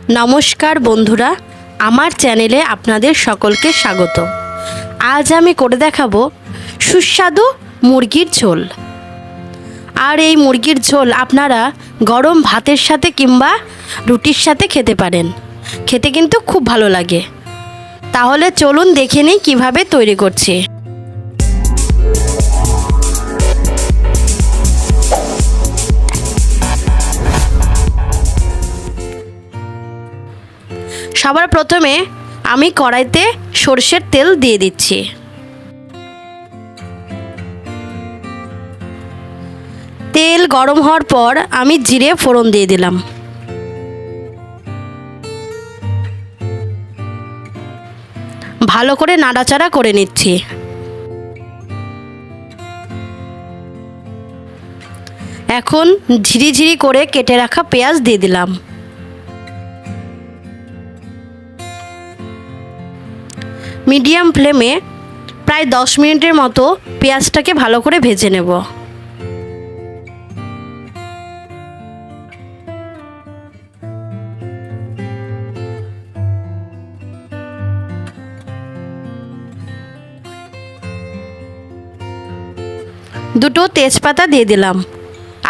নমস্কার বন্ধুরা, আমার চ্যানেলে আপনাদের সকলকে স্বাগত। আজ আমি করে দেখাবো সুস্বাদু মুরগির ঝোল। আর এই মুরগির ঝোল আপনারা গরম ভাতের সাথে কিংবা রুটির সাথে খেতে পারেন। খেতে কিন্তু খুব ভালো লাগে। তাহলে চলুন দেখে নিই কীভাবে তৈরি করছি। সবার প্রথমে আমি কড়াইতে সরষের তেল দিয়ে দিচ্ছি। তেল গরম হওয়ার পর আমি জিরে ফোড়ন দিয়ে দিলাম। ভালো করে নাড়াচাড়া করে নিচ্ছি। এখন ঝিরিঝিরি করে কেটে রাখা পেঁয়াজ দিয়ে দিলাম। মিডিয়াম ফ্লেমে প্রায় 10 মিনিটের মতো পেঁয়াজটাকে ভালো করে ভেজে নেব। দুটো তেজপাতা দিয়ে দিলাম।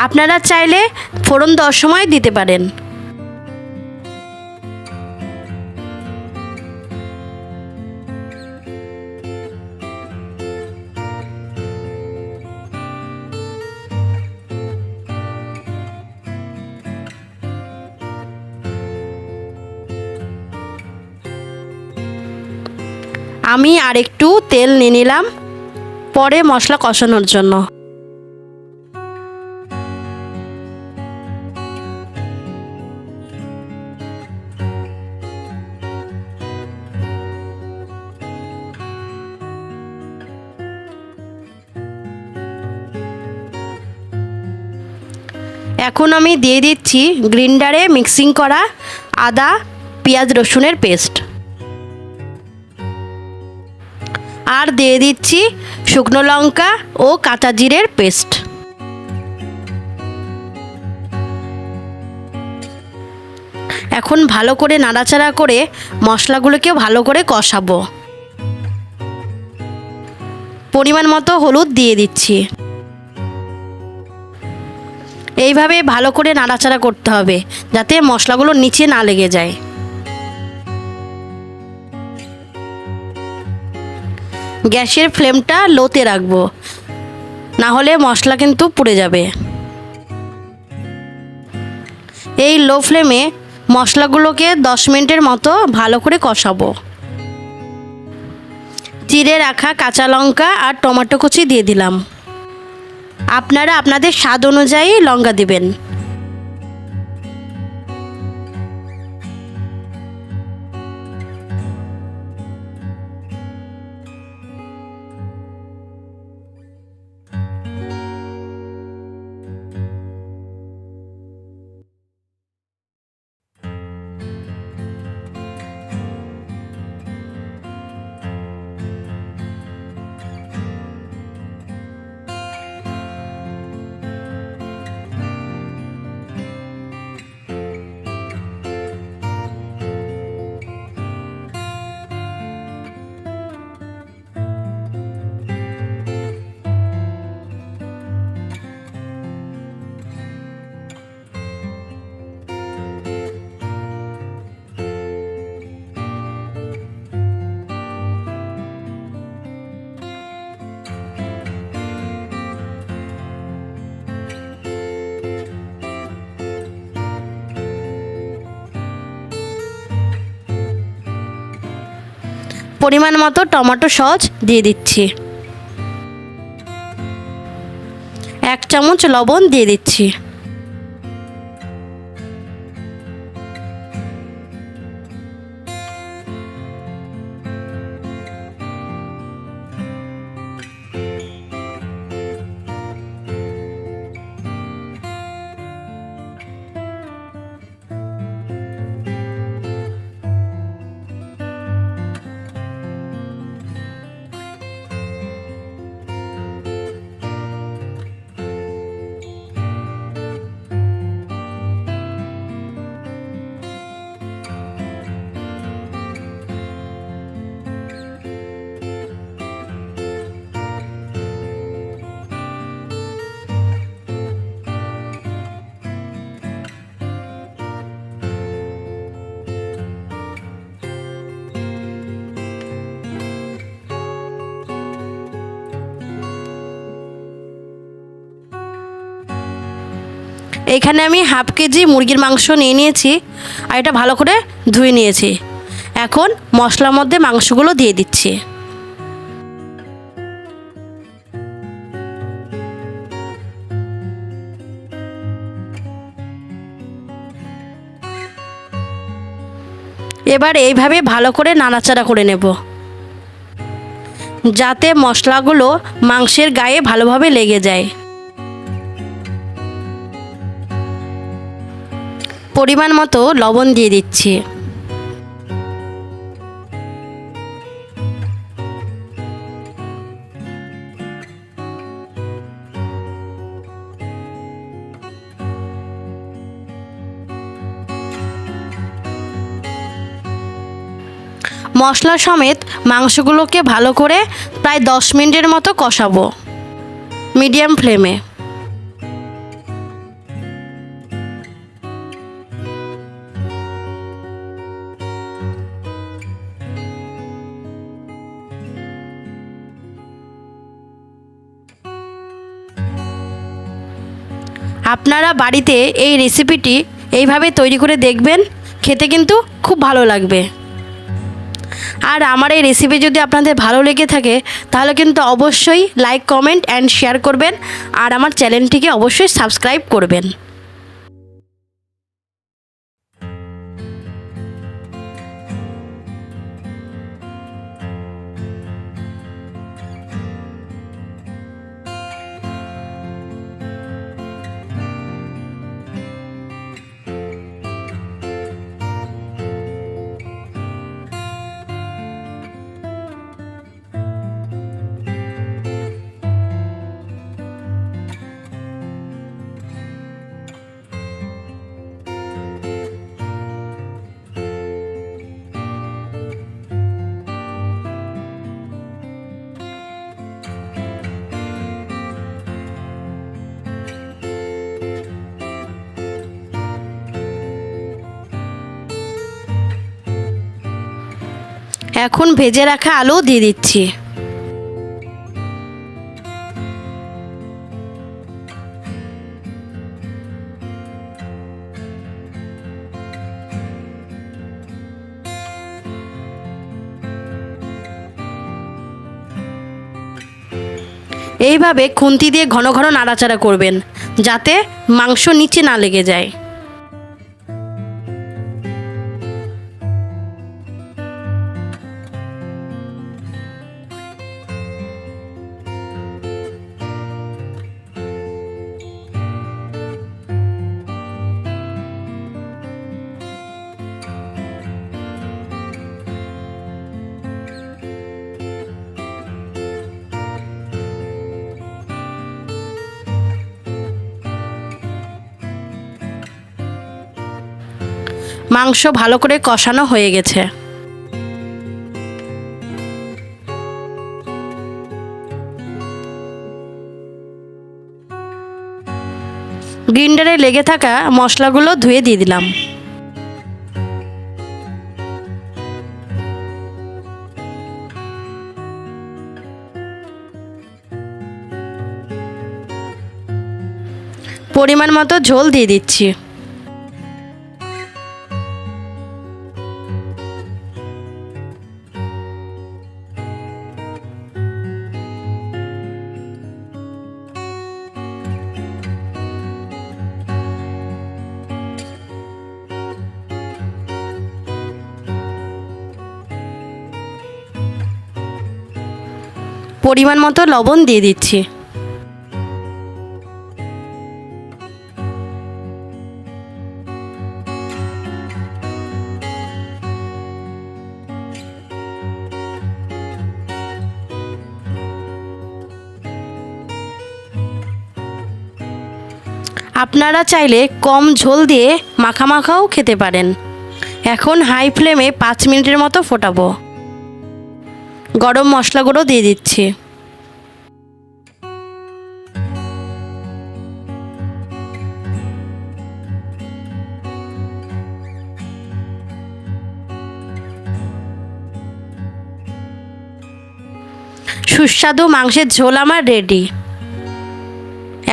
আপনারা চাইলে ফোড়ন দেওয়ার সময় দিতে পারেন। আমি আরেকটু তেল নিয়ে নিলাম পরে মশলা কষানোর জন্য। এখন আমি দিয়ে দিচ্ছি গ্রাইন্ডারে মিক্সিং করা আদা পেঁয়াজ রসুনের পেস্ট, আর দিয়ে দিচ্ছি শুকনো লঙ্কা ও কাঁচা জিরের পেস্ট। এখন ভালো করে নাড়াচাড়া করে মশলাগুলোকে ভালো করে কষাবো। পরিমাণ মতো হলুদ দিয়ে দিচ্ছি। এইভাবে ভালো করে নাড়াচাড়া করতে হবে যাতে মশলাগুলো নিচে না লেগে যায়। গ্যাসের ফ্লেমটা লোতে রাখবো, না হলে মশলা কিন্তু পুড়ে যাবে। এই লো ফ্লেমে মশলাগুলোকে 10 মিনিটের মতো ভালো করে কষাবো। চিড়ে রাখা কাঁচা লঙ্কা আর টমেটো কুচি দিয়ে দিলাম। আপনারা আপনাদের স্বাদ অনুযায়ী লঙ্কা দিবেন। পরিমাণ মতো টমেটো সস দিয়ে দিচ্ছি। 1 চামচ লবণ দিয়ে দিচ্ছি। এইখানে আমি হাফ কেজি মুরগির মাংস নিয়ে নিয়েছি আর এটা ভালো করে ধুয়ে নিয়েছি। এখন মশলার মধ্যে মাংসগুলো দিয়ে দিচ্ছি। এবার এইভাবে ভালো করে নাড়াচাড়া করে নেব, যাতে মশলাগুলো মাংসের গায়ে ভালোভাবে লেগে যায়। পরিমাণ মতো লবণ দিয়ে দিচ্ছি। মশলা সমেত মাংসগুলোকে ভালো করে প্রায় 10 মিনিটের মতো কষাবো মিডিয়াম ফ্লেমে। আপনারা বাড়িতে এই রেসিপিটি এইভাবে তৈরি করে দেখবেন, খেতে কিন্তু খুব ভালো লাগবে। আর আমার এই রেসিপি যদি আপনাদের ভালো লেগে থাকে তাহলে কিন্তু অবশ্যই লাইক, কমেন্ট অ্যান্ড শেয়ার করবেন, আর আমার চ্যানেলটিকে অবশ্যই সাবস্ক্রাইব করবেন। এখন ভেজে রাখা আলু দিয়ে দিচ্ছি। এইভাবে খুন্তি দিয়ে ঘন ঘন নাড়াচাড়া করবেন, যাতে মাংস নিচে না লেগে যায়। মাংস ভালো করে কষানো হয়ে গেছে। গ্রাইন্ডারে লেগে থাকা মশলাগুলো ধুয়ে দিয়ে দিলাম। পরিমাণ মতো ঝোল দিয়ে দিচ্ছি। পরিমাণ মতো লবণ দিয়ে দিচ্ছি। আপনারা চাইলে কম ঝোল দিয়ে মাখা মাখাও খেতে পারেন। এখন হাই ফ্লেমে 5 মিনিটের মতো ফোটাবো। গরম মশলা গুঁড়ো দিয়ে দিচ্ছি। সুস্বাদু মাংসের ঝোল আমার রেডি।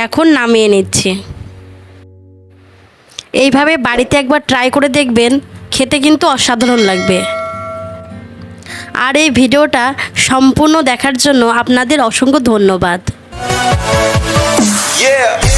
এখন নামিয়ে নিচ্ছি। এইভাবে বাড়িতে একবার ট্রাই করে দেখবেন, খেতে কিন্তু অসাধারণ লাগবে। আর এই ভিডিওটা সম্পূর্ণ দেখার জন্য আপনাদের অসংখ্য ধন্যবাদ। Yeah.